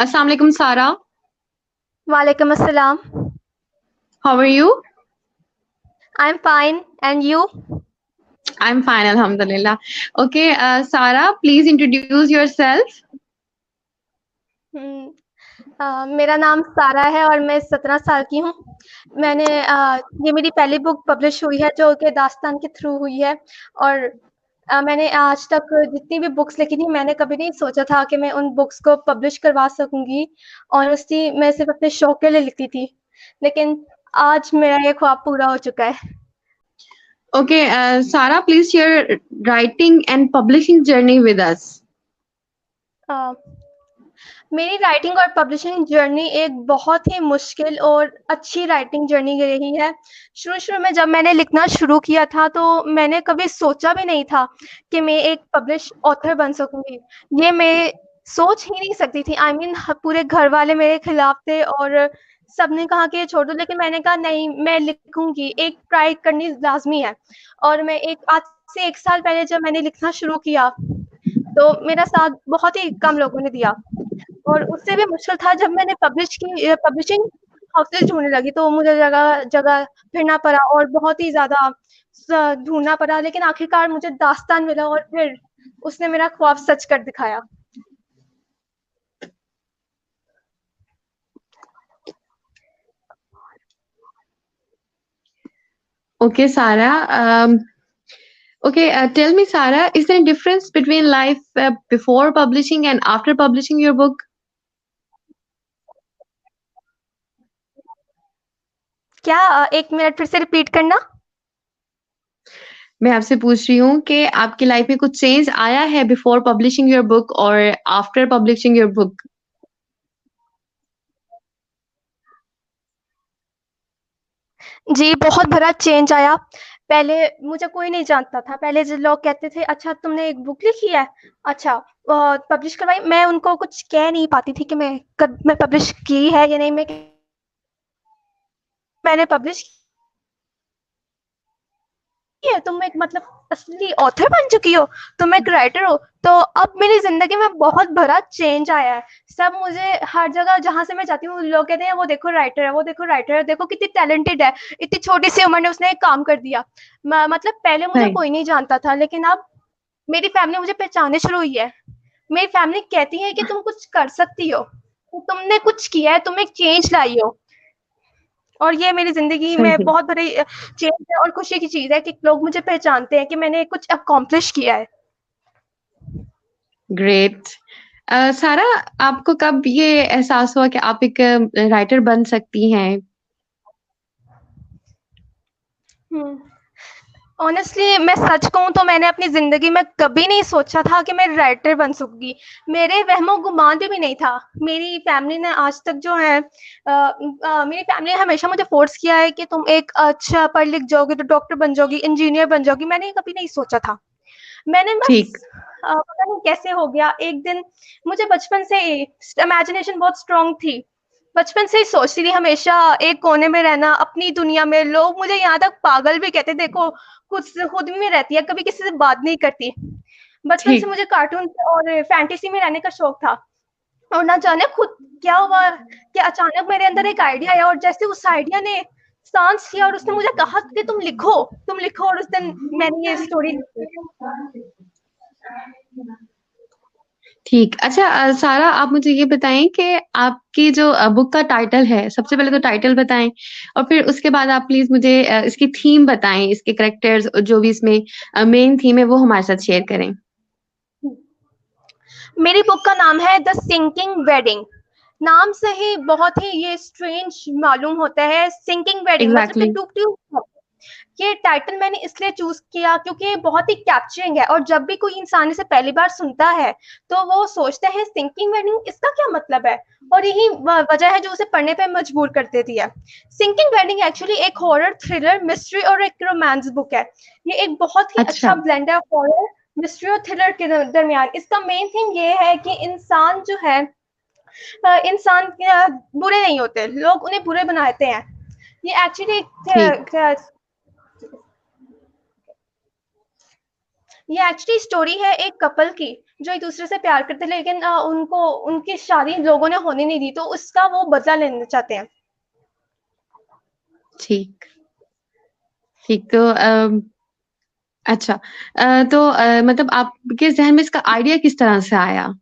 Assalamu alaikum, Sara. Walaikum assalam. How are you? I'm fine. And you? I'm fine, Alhamdulillah. Okay, Sara, please introduce yourself. हम्म, मेरा नाम सारा है और मैं 17 साल की हूँ। मैंने ये मेरी पहली बुक पब्लिश हुई है जो कि दास्तान के थ्रू हुई है और मैंने आज तक जितनी भी बुक्स लिखी थी मैंने कभी नहीं सोचा था कि मैं उन बुक्स को पब्लिश करवा सकूँगी। ऑनेस्टली मैं सिर्फ़ अपने शौक के लिए लिखती थी। लेकिन आज मेरा ये ख्वाब पूरा हो चुका है। Okay, Sara, please share writing and publishing journey with us. अ मेरी राइटिंग और पब्लिशिंग जर्नी एक बहुत ही मुश्किल और अच्छी राइटिंग जर्नी रही है। शुरू-शुरू में जब मैंने लिखना शुरू किया था, तो मैंने कभी सोचा भी नहीं था कि मैं एक पब्लिश ऑथर बन सकूँगी। ये मैं सोच ही नहीं सकती थी। आई मीन ह पूरे घर वाले मेरे खिलाफ थे और सबने कहा कि ये छोड़ दो, लेकिन मैंने कहा नहीं, मैं लिखूँगी, एक ट्राई करनी लाज़मी है। और मैं एक आज से 1 साल पहले जब मैंने लिखना शुरू किया, तो मेरा साथ बहुत ही कम लोगों ने दिया। और उससे भी मुश्किल था जब मैंने पब्लिशिंग हाउसेज़ ढूँढने लगी तो मुझे जगह-जगह फिरना पड़ा और बहुत ही ज़्यादा ढूँढना पड़ा, लेकिन आखिरकार मुझे दास्तान मिला और फिर उसने मेरा ख्वाब सच कर दिखाया। Okay, Sara. Okay, tell me, Sara, is there a difference between life before publishing and after publishing your book? क्या 1 मिनट फिर से रिपीट करना? मैं आपसे पूछ रही हूँ कि आपकी लाइफ में कुछ चेंज आया है बिफोर पब्लिशिंग योर बुक और आफ्टर पब्लिशिंग योर बुक? जी, बहुत बड़ा चेंज आया। पहले मुझे कोई नहीं जानता था। पहले जो लोग कहते थे, "अच्छा, तुमने एक बुक लिखी है? अच्छा, पब्लिश करवाई?" मैं उनको कुछ कह नहीं पाती थी कि मैं पब्लिश की है या नहीं। मैंने पब्लिश है, तुम एक मतलब असली ऑथर बन चुकी हो, तुम एक राइटर हो। तो अब मेरी ज़िंदगी में बहुत बड़ा चेंज आया है। सब मुझे हर जगह जहाँ से मैं जाती हूँ लोग कहते हैं वो देखो राइटर है, वो देखो राइटर है, देखो कितनी टैलेंटेड है, इतनी छोटी-सी उम्र में उसने एक काम कर दिया। म मतलब पहले मुझे Right. कोई नहीं जानता था, लेकिन अब मेरी फैमिली मुझे पहचाननी शुरू हुई है। मेरी फैमिली कहती है कि तुम कुछ कर सकती हो, तुमने कुछ किया है, तुम एक चेंज लाई हो। और ये मेरी ज़िंदगी में सही। बहुत बड़ी चेंज है और खुशी की चीज़ है कि लोग मुझे पहचानते हैं कि मैंने कुछ अकॉम्प्लिश किया है। ग्रेट। सारा, आपको कब ये एहसास हुआ कि आप एक राइटर बन सकती हैं? हुँ। ऑनेस्टली मैं सच कहूँ तो मैंने अपनी ज़िंदगी में कभी नहीं सोचा था कि मैं राइटर बन सकूँगी। मेरे वहमो-गुमान में भी नहीं था। मेरी फैमिली ने आज तक जो है मेरी फैमिली ने हमेशा मुझे फ़ोर्स किया है कि तुम एक अच्छा पढ़ लिख जाओगी तो डॉक्टर बन जाओगी, इंजीनियर बन जाओगी। मैंने ये कभी नहीं सोचा था। मैंने बस ठीक। पता नहीं कैसे हो गया एक दिन मुझे बचपन से ही इमेजिनेशन बहुत स्ट्रॉन्ग थी। बचपन से ही सोचती थी हमेशा एक कोने में रहना, अपनी दुनिया में। लोग मुझे यहाँ तक पागल भी कहते, देखो खुद में रहती है, कभी किसी से बात नहीं करती। बचपन से ठीक। मुझे कार्टून और फैंटेसी में रहने का शौक था और ना जाने खुद क्या हुआ कि अचानक मेरे अंदर एक आइडिया आया और जैसे उस आइडिया ने साँस लिया और उसने मुझे कहा कि तुम लिखो और उस दिन मैंने ये स्टोरी लिखी। ठीक। अच्छा, सारा, आप मुझे ये बताएँ कि आपकी जो बुक का टाइटल है, सबसे पहले तो टाइटल बताएँ और फिर उसके बाद आप प्लीज़ मुझे इसकी थीम बताएँ, इसके कैरेक्टर्स जो भी इसमें मेन थीम है वो हमारे साथ शेयर करें। मेरी बुक का नाम है द सिंकिंग वेडिंग। नाम से ही बहुत ही ये स्ट्रेंज मालूम होता है, सिंकिंग वेडिंग मतलब कि एग्ज़ैक्टली। डूबती हुई शादी। ये टाइटल मैंने इसलिए चूज़ किया क्योंकि ये बहुत ही कैप्चरिंग है और जब भी कोई इंसान इसे पहली बार सुनता है, तो वो सोचता है सिंकिंग वेडिंग इसका क्या मतलब है? और यही वजह है जो उसे पढ़ने पे मजबूर कर देती है। सिंकिंग वेडिंग एक्चुअली एक हॉरर, थ्रिलर, मिस्ट्री और एक रोमांस बुक है। ये एक बहुत ही अच्छा। अच्छा ब्लेंड है हॉरर, मिस्ट्री और थ्रिलर के दरमियान। इसका मेन थिंग ये है कि इंसान जो है इंसान बुरे नहीं होते, लोग उन्हें बुरे बनाते हैं। ये एक्चुअली ठीक। ये एक्चुअली स्टोरी है एक कपल की जो एक-दूसरे से प्यार करते हैं, लेकिन उनको उनकी शादी लोगों ने होने नहीं दी, तो उसका वो बदला लेना चाहते हैं। ठीक, ठीक तो अच्छा तो मतलब आपके ज़हन में इसका आइडिया किस तरह से आया?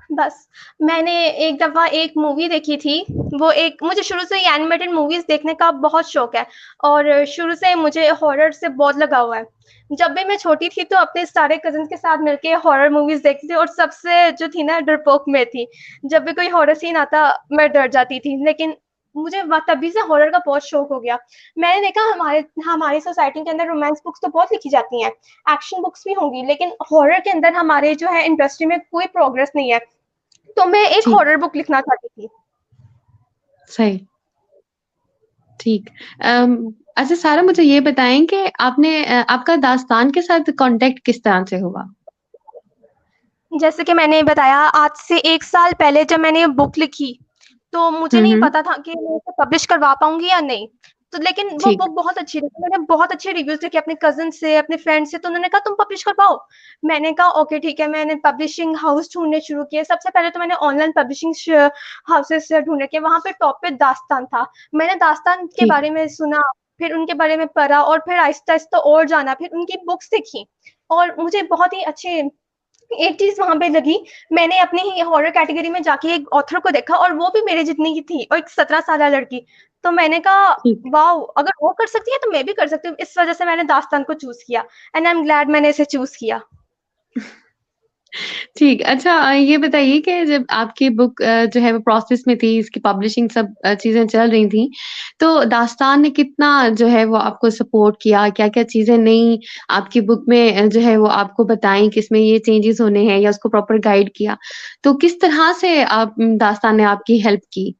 बस, मैंने एक दफ़ा एक मूवी देखी थी, वो एक मुझे शुरू से ही एनिमेटेड मूवीज़ देखने का बहुत शौक है और शुरू से मुझे हॉरर से बहुत लगाव है। जब भी मैं छोटी थी तो अपने सारे कज़िन्स के साथ मिलके हॉरर मूवीज़ देखती थी और सबसे जो थी ना डरपोक मैं थी। जब भी कोई हॉरर सीन आता, मैं डर जाती थी, लेकिन मुझे व तभी से हॉरर का बहुत शौक हो गया। मैंने देखा हमारे हमारी सोसाइटी के अंदर रोमांस बुक्स तो बहुत लिखी जाती हैं, एक्शन बुक्स भी होंगी, लेकिन हॉरर के अंदर हमारे जो है इंडस्ट्री में कोई प्रोग्रेस नहीं है। तो मैं एक ठीक, हॉरर बुक लिखना चाहती थी। सही, ठीक। अच्छा सारा मुझे ये बताएँ कि आपने आपका दास्तान के साथ कॉन्टैक्ट किस तरह से हुआ? जैसे कि मैंने बताया आज से 1 साल पहले जब मैंने ये बुक लिखी, तो मुझे हुँ, नहीं हुँ, पता था कि मैं इसे पब्लिश करवा पाऊँगी या नहीं। तो लेकिन वो ठीक, बुक बहुत अच्छी थी, मैंने बहुत अच्छे रिव्यूज़ देखे अपने कज़िन से, अपने फ्रेंड से, तो उन्होंने कहा तुम पब्लिश करवाओ। मैंने कहा ओके ठीक है, मैंने पब्लिशिंग हाउस ढूँढने शुरू किए। सबसे पहले तो मैंने ऑनलाइन पब्लिशिंग हाउसेज़ से ढूँढे कि वहाँ पे टॉप पे दास्तान था। मैंने दास्तान के ठीक, बारे में सुना, फिर उनके बारे में पढ़ा और फिर आहिस्ता-आहिस्ता और जाना, फिर उनकी बुक्स देखी और मुझे बहुत ही अच्छे एक चीज़ वहाँ पे लगी, मैंने अपनी ही हॉरर कैटेगरी में जाके एक ऑथर को देखा और वो भी मेरे जितनी ही थी और एक 17 साला लड़की। तो मैंने कहा ठीक। वॉव! अगर वो कर सकती है तो मैं भी कर सकती हूँ। इस वज़ह से मैंने दास्तान को चूज़ किया एंड आई एम ग्लैड मैंने इसे चूज़ किया। ठीक, अच्छा ये बताइए कि जब आपकी बुक जो है वो प्रोसेस में थी, इसकी पब्लिशिंग सब चीज़ें चल रही थी, तो दास्तान ने कितना जो है वो आपको सपोर्ट किया? क्या-क्या चीज़ें नई आपकी बुक में जो है वो आपको बताई कि इसमें ये चेंजेज़ होने हैं या उसको प्रॉपर गाइड किया? तो किस तरह से दास्तान ने आपकी हेल्प की?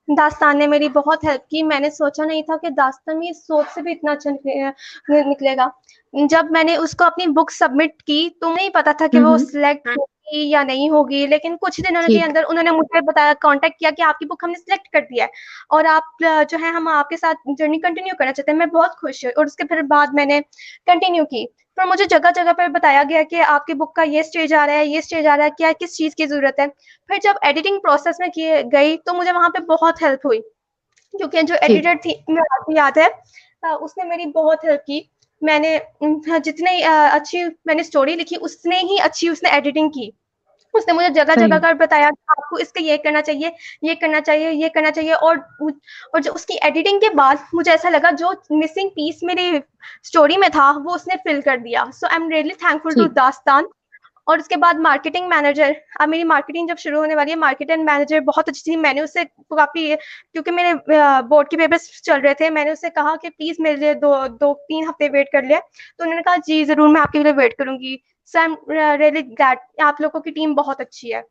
दास्तान ने मेरी बहुत हेल्प की। मैंने सोचा नहीं था कि दास्तान मेरी सोच से भी इतना अच्छा निकलेगा। जब मैंने उसको अपनी बुक सबमिट की, तो नहीं पता था कि हुँ, वो हुँ। सिलेक्ट होगी या नहीं होगी, लेकिन कुछ दिनों के ठीक, अंदर उन्होंने मुझे बताया कॉन्टैक्ट किया कि आपकी बुक हमने सिलेक्ट कर दिया है और आप जो है हम आपके साथ जर्नी कंटिन्यू करना चाहते हैं। मैं बहुत खुश हुई और उसके फिर बाद मैंने कंटिन्यू की। फिर मुझे जगह-जगह पर बताया गया कि आपकी बुक का ये स्टेज आ रहा है, ये स्टेज आ रहा है, क्या किस चीज़ की ज़रूरत है। फिर जब एडिटिंग प्रोसेस में किए गई तो मुझे वहाँ पे बहुत हेल्प हुई क्योंकि जो ठीक, एडिटर थी मुझे आज भी याद है उसने मेरी बहुत हेल्प की। मैंने जितनी अच्छी मैंने स्टोरी लिखी उतने ही अच्छी उसने एडिटिंग की। उसने मुझे जगह-जगह सही, कर बताया कि आपको इसके ये करना चाहिए, ये करना चाहिए, ये करना चाहिए और जो उसकी एडिटिंग के बाद मुझे ऐसा लगा जो मिसिंग पीस मेरी स्टोरी में था वो उसने फिल कर दिया। So I am really thankful to ठीक, दास्तान और उसके बाद मार्केटिंग मैनेजर अब मेरी मार्केटिंग जब शुरू होने वाली है, मार्केटिंग मैनेजर बहुत अच्छी थी। मैंने उससे काफ़ी क्योंकि मेरे बोर्ड के पेपर्स चल रहे थे, मैंने उससे कहा कि प्लीज़ मेरे लिए 2-3 हफ्ते वेट कर लें। तो उन्होंने कहा, "जी, ज़रूर मैं आपके लिए वेट करूँगी।" सो आई एम रियली ग्लैड आप लोगों की टीम बहुत अच्छी है।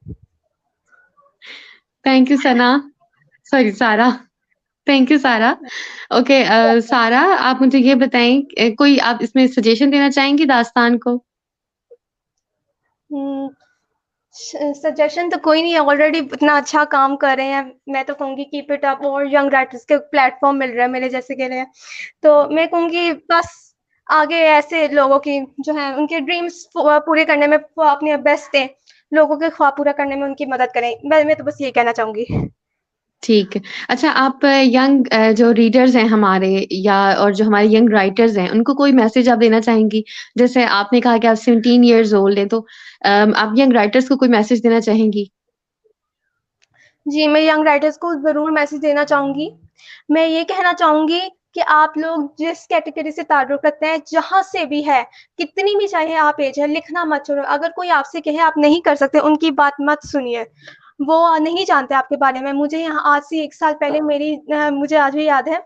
थैंक यू सारा। थैंक यू सारा। ओके सारा आप मुझे ये बताएँ कोई आप इसमें सजेशन देना चाहेंगी दास्तान को? हुँ, सजेशन तो कोई नहीं है, ऑलरेडी इतना अच्छा काम कर रहे हैं। मैं तो कहूँगी कीप इट अप और यंग राइटर्स को प्लेटफ़ॉर्म मिल रहा है मेरे जैसे के लिए। तो मैं कहूँगी बस आगे ऐसे लोगों की जो है उनके ड्रीम्स पूरे करने में वो अपने बेस्ट दें, लोगों के ख्वाब पूरा करने में उनकी मदद करें। मैं तो बस यही कहना चाहूँगी। ठीक है। अच्छा आप यंग जो रीडर्स हैं हमारे या और जो हमारे यंग राइटर्स हैं, उनको कोई मैसेज आप देना चाहेंगी? जैसे आपने कहा कि आप 17 इयर्स ओल्ड हैं, तो आप यंग राइटर्स को कोई मैसेज देना चाहेंगी? जी, मैं यंग राइटर्स को ज़रूर मैसेज देना चाहूँगी। मैं ये कहना चाहूँगी कि आप लोग जिस कैटेगरी से ताल्लुक़ रखते हैं, जहाँ से भी है, कितनी भी चाहे आप एज है, लिखना मत छोड़ो। अगर कोई आपसे कहे आप नहीं कर सकते, उनकी बात मत सुनिए। वो नहीं जानते आपके बारे में। मुझे यहाँ आज से 1 साल पहले मुझे आज भी याद है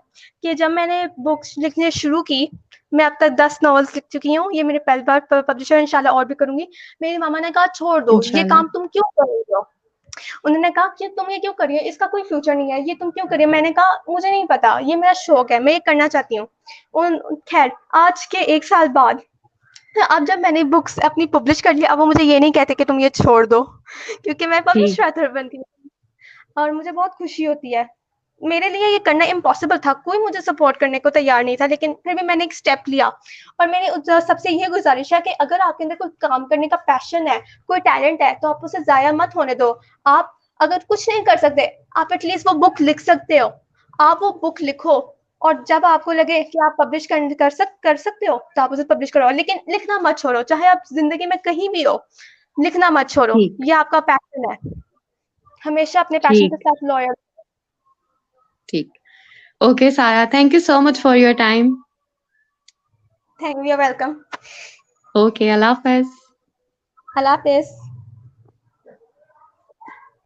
कि जब मैंने बुक्स लिखने शुरू की, मैं अब तक 10 नॉवेल्स लिख चुकी हूँ। ये मेरी पहली बार पब्लिशर इंशाल्लाह और भी करूँगी। मेरी मामा ने कहा, "छोड़ दो, ये इंशाल्लाह। काम तुम क्यों कर रही हो?" उन्होंने कहा कि तुम ये क्यों कर रही हो? इसका कोई फ्यूचर नहीं है, ये तुम क्यों कर रही हो? मैंने कहा मुझे नहीं पता, ये मेरा शौक है, मैं ये करना चाहती हूँ। उन ख़ैर आज के 1 साल बाद अब जब मैंने बुक्स अपनी पब्लिश कर ली, अब वो मुझे ये नहीं कहते कि तुम ये छोड़ दो क्योंकि मैं पब्लिश ठीक, ऑथर बन गई और मुझे बहुत खुशी होती है। मेरे लिए ये करना इम्पॉसिबल था, कोई मुझे सपोर्ट करने को तैयार नहीं था, लेकिन फिर भी मैंने एक स्टेप लिया। और मेरी सबसे ये गुज़ारिश है कि अगर आपके अंदर कोई काम करने का पैशन है, कोई टैलेंट है, तो आप उसे ज़ाया मत होने दो। आप अगर कुछ नहीं कर सकते, आप एटलीस्ट वो बुक लिख सकते हो। आप वो बुक लिखो और जब आपको लगे कि आप पब्लिश कर सकते हो, तो आप उसे पब्लिश करो। लेकिन लिखना मत छोड़ो, चाहे आप ज़िंदगी में कहीं भी हो, लिखना मत छोड़ो। ठीक, ये आपका पैशन है। हमेशा अपने पैशन के ठीक, साथ लॉयल। ठीक। Okay Sara, thank you so much for your time. Thank you, welcome. Okay, अल्लाह हाफ़िज़। अल्लाह हाफ़िज़।